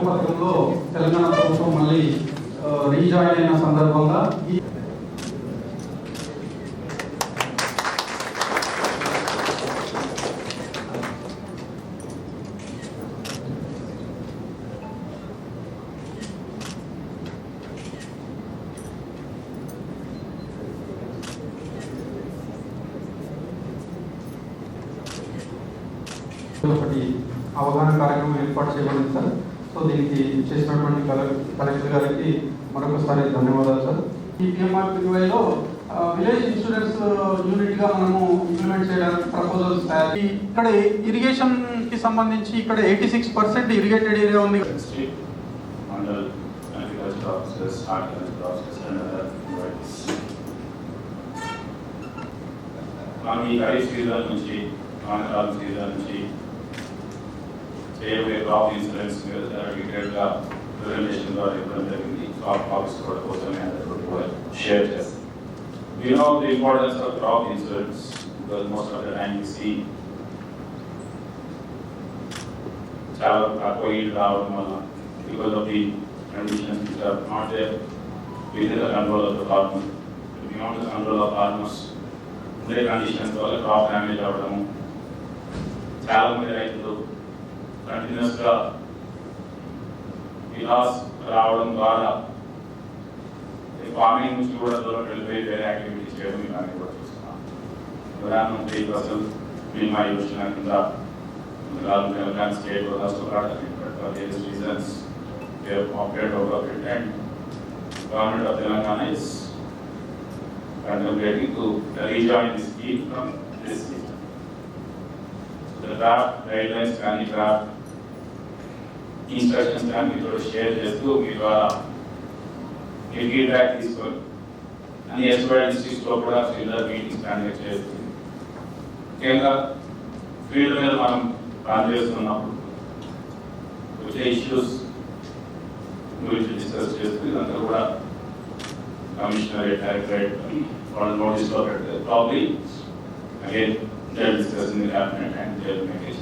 పథకంలో తెలంగాణ ప్రభుత్వం మళ్ళీ రీజాయిన్ అయిన సందర్భంగా ఒకటి అవగాహన కార్యక్రమం ఏర్పాటు చేయబడింది సార్. సో దీనికి చేసినటువంటి కలెక్టర్ గారికి మరొకసారి ధన్యవాదాలు సార్. ఈ PMRPYలో విలేజ్ ఇన్సూరెన్స్ యూనిట్ గా మనము ఇంప్లిమెంట్ చేయడానికి ప్రపోజల్స్ తయారు. ఇక్కడ ఇరిగేషన్ కి సంబంధించి ఇక్కడ 86% ఇరిగేటెడ్ ఏరియా ఉంది. చేయబోయే క్రాప్ ఇన్సూరెన్స్ డీటెయిల్గా ప్రెజెంటేషన్ ద్వారా ఇవ్వడం జరిగింది. క్రాప్ ఆఫీస్ కూడా కోసమే అందరికీ కూడా షేర్ చేస్తాం. We know the importance of crop insurance because most of the time we see చాలా తక్కువ yield రావడం వల్ల because of the conditions which are not there within the control of the farmer, beyond the control of farmers, ఉండే conditions వల్ల crop damage అవ్వడము, చాలా మంది రైతులు కంటిన్యూస్గా విలాస్ రావడం ద్వారా ఫార్మింగ్ నుంచి కూడా దూరం వెళ్ళిపోయి వేరే యాక్టివిటీస్ చేయడం ఇలాంటివి కూడా చూస్తున్నాం. ప్రధానమంత్రి ఫసల్ బీమా యోజన కింద Telangana state reasons operate over it and government of Telangana is contemplating to rejoin the scheme from this season. The draft guidelines and draft instructions can be shared చేస్తూ మీ ద్వారా మీ ఫీడ్బ్యాక్ తీసుకొని అన్ని ఎస్పైర్డ్ డిస్ట్రిక్ట్స్లో కూడా సిమిలర్ మీటింగ్స్ కండక్ట్ చేస్తుంది. ముఖ్యంగా ఫీల్డ్ మీద మనం పనిచేస్తున్నప్పుడు వచ్చే ఇష్యూస్ గురించి డిస్కస్ చేస్తూ ఇదంతా కూడా కమిషనరేట్ డైరెక్టరేట్ వాళ్ళు నోటీస్లో పెడితే probably again they'll discuss in the cabinet and they'll make a